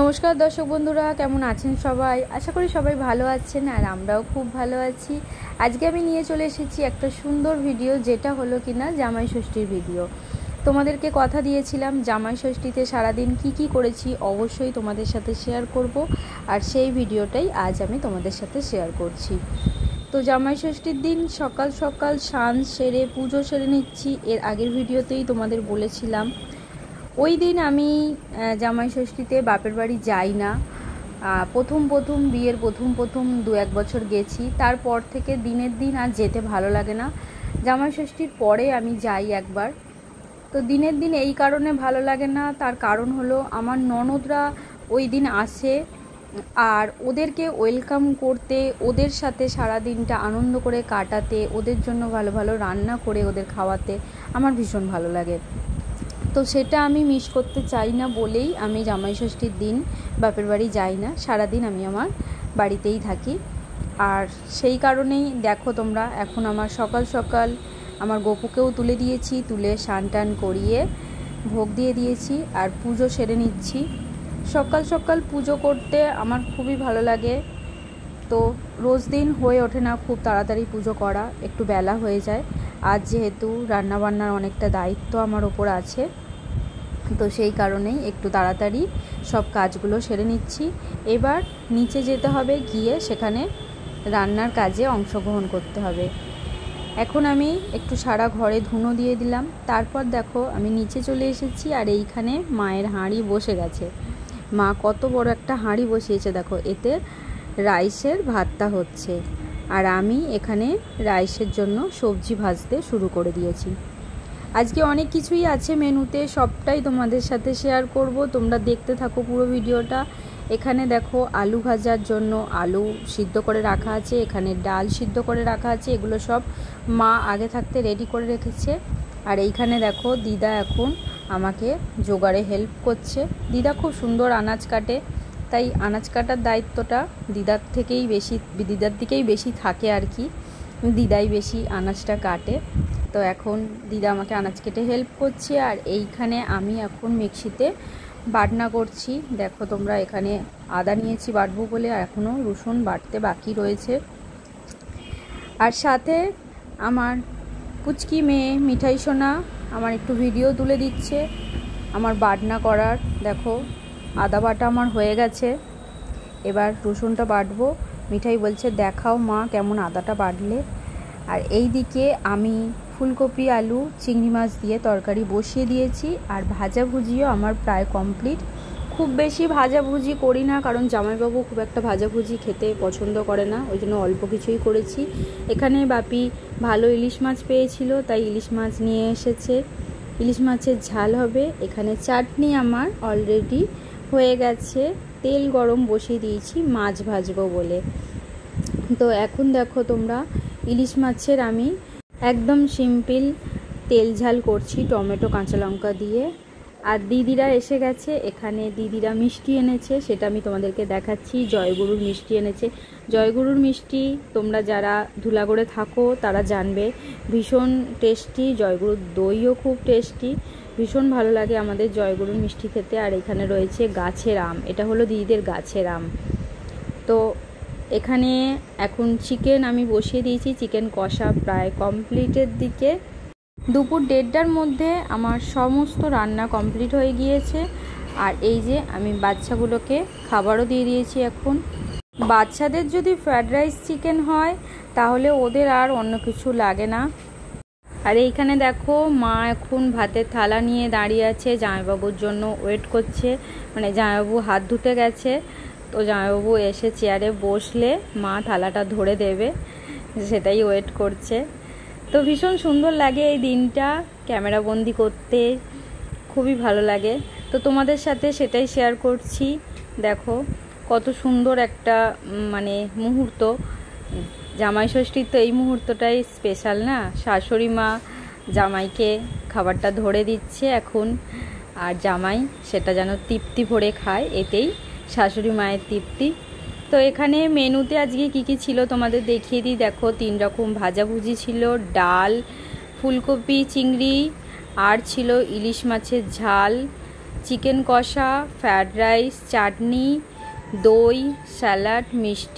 নমস্কার দর্শক বন্ধুরা, কেমন আছেন সবাই? আশা করি সবাই ভালো আছেন আর আমরাও খুব ভালো আছি। আজকে আমি নিয়ে চলে এসেছি একটা সুন্দর ভিডিও, যেটা হলো কিনা জামাই ষষ্ঠীর ভিডিও। তোমাদেরকে কথা দিয়েছিলাম জামাই ষষ্ঠীতে সারাদিন কি করেছি অবশ্যই তোমাদের সাথে শেয়ার করব, আর সেই ভিডিওটাই আজ আমি তোমাদের সাথে শেয়ার করছি। তো জামাই ষষ্ঠীর দিন সকাল সকাল স্নান সেরে পুজো সেরে নিচ্ছি। এর আগের ভিডিওতেই তোমাদের বলেছিলাম ওই দিন আমি জামাই ষষ্ঠীতে বাপের বাড়ি যাই না। প্রথম বিয়ের প্রথম 2-1 বছর গেছি, তারপর থেকে দিনের দিন আর যেতে ভালো লাগে না। জামাই ষষ্ঠীর পরে আমি যাই একবার। তো দিনের দিন এই কারণে ভালো লাগে না, তার কারণ হলো আমার ননদরা ওই দিন আসে, আর ওদেরকে ওয়েলকাম করতে, ওদের সাথে সারা দিনটা আনন্দ করে কাটাতে, ওদের জন্য ভালো ভালো রান্না করে ওদের খাওয়াতে আমার ভীষণ ভালো লাগে। তো সেটা আমি মিস করতে চাই না বলেই আমি জামাই ষষ্ঠীর দিন বাপের বাড়ি যাই না, সারাদিন আমি আমার বাড়িতেই থাকি। আর সেই কারণেই দেখো তোমরা, এখন আমার সকাল সকাল আমার গপুকেও তুলে দিয়েছি, তুলে স্নান টান করিয়ে ভোগ দিয়ে দিয়েছি আর পুজো সেরে নিচ্ছি। সকাল সকাল পুজো করতে আমার খুবই ভালো লাগে। তো রোজ দিন হয়ে ওঠে না খুব তাড়াতাড়ি পুজো করা, একটু বেলা হয়ে যায়। আজ যেহেতু রান্নাবান্নার অনেকটা দায়িত্ব আমার ওপর আছে, তো সেই কারণেই একটু তাড়াতাড়ি সব কাজগুলো সেরে নিচ্ছি। এবার নিচে যেতে হবে, গিয়ে সেখানে রান্নার কাজে অংশগ্রহণ করতে হবে। এখন আমি একটু সারা ঘরে ধুনো দিয়ে দিলাম, তারপর দেখো আমি নিচে চলে এসেছি আর এইখানে মায়ের হাঁড়ি বসে গেছে। মা কত বড় একটা হাঁড়ি বসিয়েছে দেখো, এতে রাইসের ভাতটা হচ্ছে, আর আমি এখানে রাইসের জন্য সবজি ভাজতে শুরু করে দিয়েছি। আজকে অনেক কিছুই আছে মেনুতে, সবটাই তোমাদের সাথে শেয়ার করব, তোমরা দেখতে থাকো পুরো ভিডিওটা। এখানে দেখো আলু ভাজার জন্য আলু সিদ্ধ করে রাখা আছে, এখানে ডাল সিদ্ধ করে রাখা আছে, এগুলো সব মা আগে থাকতে রেডি করে রেখেছে। আর এইখানে দেখো দিদা এখন আমাকে জোগাড়ে হেল্প করছে। দিদা খুব সুন্দর আনাজ কাটে, তাই আনাজ কাটার দায়িত্বটা দিদার দিকেই বেশি থাকে আর কি। দিদাই বেশি আনাজটা কাটে। তো এখন দিদা আমাকে আনাজ কেটে হেল্প করছে, আর এইখানে আমি এখন মিক্সিতে বাটনা করছি। দেখো তোমরা, এখানে আদা নিয়েছি বাটবো বলে, আর এখনও রসুন বাটতে বাকি রয়েছে। আর সাথে আমার পুচকি মেয়ে মিঠাই সোনা আমার একটু ভিডিও তুলে দিচ্ছে আমার বাটনা করার। দেখো আদা বাটা আমার হয়ে গেছে, এবার রসুনটা বাটবো। মিঠাই বলছে দেখাও মা কেমন আদাটা বাটলে। আর এই দিকে আমি ফুলকপি আলু চিংড়ি মাছ দিয়ে তরকারি বসিয়ে দিয়েছি, আর ভাজাভুজিও আমার প্রায় কমপ্লিট। খুব বেশি ভাজাভুজি করি না, কারণ জামাইবাবু খুব একটা ভাজাভুজি খেতে পছন্দ করে না, ওই জন্য অল্প কিছুই করেছি। এখানে বাপি ভালো ইলিশ মাছ পেয়েছিল, তাই ইলিশ মাছ নিয়ে এসেছে, ইলিশ মাছের ঝাল হবে। এখানে চাটনি আমার অলরেডি হয়ে গেছে, তেল গরম বসিয়ে দিয়েছি মাছ ভাজবো বলে। তো এখন দেখো তোমরা, ইলিশ মাছের আমি একদম সিম্পল তেল ঝাল করছি টমেটো কাঁচা লঙ্কা দিয়ে। আর দিদিরা এসে গেছে, এখানে দিদিরা মিষ্টি এনেছে, সেটা আমি তোমাদেরকে দেখাচ্ছি। জয়গুরুর মিষ্টি এনেছে। জয়গুরুর মিষ্টি তোমরা যারা ধুলাগড়ে থাকো তারা জানবে, ভীষণ টেস্টি। জয়গুরুর দইও খুব টেস্টি, ভীষণ ভালো লাগে আমাদের জয়গুরুর মিষ্টি খেতে। আর এখানে রয়েছে গাছের আম, এটা হলো দিদিদের গাছের আম। তো এখানে এখন চিকেন আমি বসিয়ে দিয়েছি, চিকেন কষা প্রায় কমপ্লিটের দিকে। দুপুর 1:30টার মধ্যে আমার সমস্ত রান্না কমপ্লিট হয়ে গিয়েছে। আর এই যে আমি বাচ্চাগুলোকে খাবারও দিয়ে দিয়েছি। এখন বাচ্চাদের যদি ফ্রায়েড রাইস চিকেন হয় তাহলে ওদের আর অন্য কিছু লাগে না। আর এইখানে দেখো মা এখন ভাতের থালা নিয়ে দাঁড়িয়ে আছে, জামাইবাবুর জন্য ওয়েট করছে, মানে জামাইবাবু হাত ধুতে গেছে, তো জামাইবাবু এসে চেয়ারে বসলে মা থালাটা ধরে দেবে, সেটাই ওয়েট করছে। তো ভীষণ সুন্দর লাগে এই দিনটা, ক্যামেরা বন্দি করতে খুবই ভালো লাগে। তো তোমাদের সাথে সেটাই শেয়ার করছি। দেখো কত সুন্দর একটা মানে মুহূর্ত। জামাই ষষ্ঠীর তো এই মুহূর্তটাই স্পেশাল না, শাশুড়ি মা জামাইকে খাবারটা ধরে দিচ্ছে এখন, আর জামাই সেটা যেন তৃপ্তি ভরে খায়, এতেই শাশুড়ি মায়ের তৃপ্তি। তো এখানে মেনুতে আজকে কি ছিল তোমাদের দেখিয়ে দিই। দেখো 3 রকম ভাজাভুজি ছিল, ডাল, ফুলকপি চিংড়ি, আর ছিল ইলিশ মাছের ঝাল, চিকেন কষা, ফ্রায়েড রাইস, চাটনি, দই, স্যালাড, মিষ্টি।